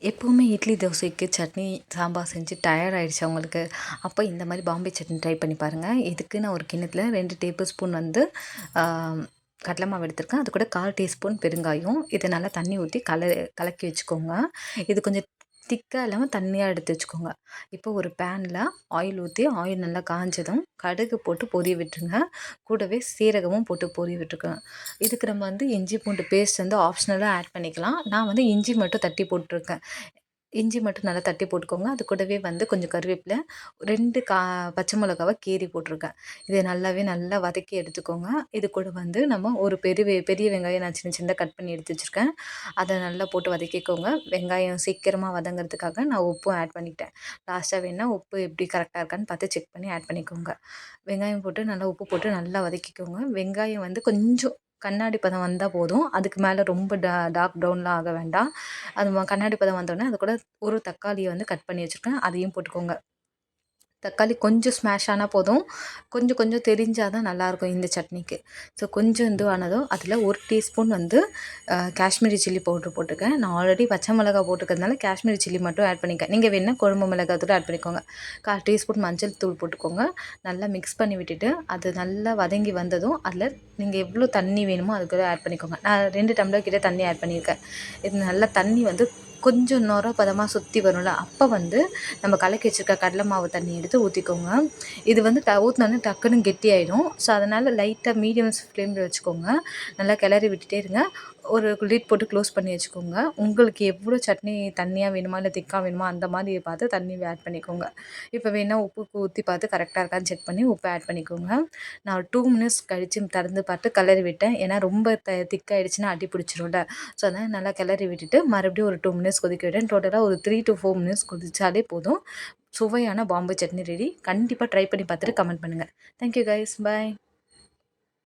எப்போவுமே இட்லி தோசைக்கு சட்னி சாம்பார் செஞ்சு டயர்ட் ஆயிடுச்சு அவங்களுக்கு. அப்போ இந்த மாதிரி பாம்பே சட்னி ட்ரை பண்ணி பாருங்கள். இதுக்கு நான் ஒரு கிண்ணத்தில் 2 டேபிள் ஸ்பூன் வந்து கடலை மாவு எடுத்திருக்கேன். அது கூட 1/4 டீஸ்பூன் பெருங்காயம். இதை நல்லா தண்ணி ஊற்றி கலக்கி வச்சுக்கோங்க. இது கொஞ்சம் திக்காக இல்லாமல் தண்ணியாக எடுத்து வச்சுக்கோங்க. இப்போ ஒரு பேனில் ஆயில் ஊற்றி ஆயில் நல்லா காஞ்சதும் கடுகு போட்டு பொரிய விட்டுருங்க. கூடவே சீரகமும் போட்டு பொரிய விட்டுருக்கேன். இதுக்கு நம்ம வந்து இஞ்சி பூண்டு பேஸ்ட் வந்து ஆப்ஷனலாக ஆட் பண்ணிக்கலாம். நான் வந்து இஞ்சி மட்டும் தட்டி போட்டிருக்கேன். இஞ்சி மட்டும் நல்லா தட்டி போட்டுக்கோங்க. அது கூடவே வந்து கொஞ்சம் கருவேப்பிலை, 2 பச்சை மிளகாவை கீறி போட்டிருக்கேன். இதை நல்லா வதக்கி எடுத்துக்கோங்க. இது கூட வந்து நம்ம ஒரு பெரிய வெங்காயம் நான் சின்ன சின்னதாக கட் பண்ணி எடுத்து வச்சுருக்கேன். அதை நல்லா போட்டு வதக்கிக்கோங்க. வெங்காயம் சீக்கிரமாக வதங்கிறதுக்காக நான் உப்பும் ஆட் பண்ணிக்கிட்டேன். லாஸ்ட்டாக வேணால் உப்பு எப்படி கரெக்டாக இருக்கான்னு பார்த்து செக் பண்ணி ஆட் பண்ணிக்கோங்க. வெங்காயம் போட்டு நல்லா உப்பு போட்டு நல்லா வதக்கிக்கோங்க. வெங்காயம் வந்து கொஞ்சம் கண்ணாடி பதம் வந்தால் போதும். அதுக்கு மேலே ரொம்ப டார்க் ப்ரௌன்லாம் ஆக வேண்டாம். அது கண்ணாடி பதம் வந்தோடனே அது கூட ஒரு தக்காளியை வந்து கட் பண்ணி வச்சுருக்கேன். அதையும் போட்டுக்கோங்க. தக்காளி கொஞ்சம் ஸ்மாஷ் ஆனால் போதும். கொஞ்சம் தெரிஞ்சால் தான் நல்லாயிருக்கும் இந்த சட்னிக்கு. ஸோ கொஞ்சம் ஆனதும் அதில் 1 டீஸ்பூன் வந்து காஷ்மீரி சில்லி பவுட்ரு போட்டிருக்கேன். நான் ஆல்ரெடி பச்சை மிளகா போட்டிருக்கிறதுனால காஷ்மீரி சில்லி மட்டும் ஆட் பண்ணிக்கேன். நீங்கள் வேணால் குழம்பு மிளகாய் தூள் ஆட் பண்ணிக்கோங்க. 1/4 டீஸ்பூன் மஞ்சள் தூள் போட்டுக்கோங்க. நல்லா மிக்ஸ் பண்ணி விட்டுட்டு அது நல்லா வதங்கி வந்ததும் அதில் நீங்கள் எவ்வளோ தண்ணி வேணுமோ அதுக்குள்ளே ஆட் பண்ணிக்கோங்க. நான் 2 டம்ளர் கிட்ட தண்ணி ஆட் பண்ணியிருக்கேன். இது நல்லா தண்ணி வந்து கொஞ்சம் நொர பதமாக சுற்றி வரும்ல, அப்போ வந்து நம்ம கலக்கி வச்சுருக்க கடலை மாவு தண்ணி எடுத்து ஊற்றிக்கோங்க. இது வந்து ஊற்றினோன்னே டக்குன்னு கெட்டியாயிடும். ஸோ அதனால் லைட்டாக மீடியம் ஃப்ளேமில் வச்சுக்கோங்க. நல்லா கிளறி விட்டுட்டே இருங்க. ஒரு லிட் போட்டு க்ளோஸ் பண்ணி வச்சுக்கோங்க. உங்களுக்கு எவ்வளோ சட்னி தண்ணியாக வேணுமா இல்லை திக்காக வேணுமா அந்த மாதிரி பார்த்து தண்ணி ஆட் பண்ணிக்கோங்க. இப்போ வேணால் உப்பு ஊற்றி பார்த்து கரெக்டாக இருக்கான்னு செக் பண்ணி உப்பு ஆட் பண்ணிக்கோங்க. நான் ஒரு 2 மினிட்ஸ் கழித்து திறந்து பார்த்து கிளறி விட்டேன். ஏன்னா ரொம்ப திக்காயிடுச்சுன்னா அடி பிடிச்சிரும்ல. ஸோ அதனால் நல்லா கிளறி விட்டுட்டு மறுபடியும் ஒரு 2 மினிட்ஸ் கொதிக்க விட்டேன். டோட்டலாக ஒரு 3 to 4 மினிட்ஸ் கொதிச்சாலே போதும். சுவையான பாம்பே சட்னி ரெடி. கண்டிப்பாக ட்ரை பண்ணி பார்த்துட்டு கமெண்ட் பண்ணுங்கள். Thank you guys. பாய்.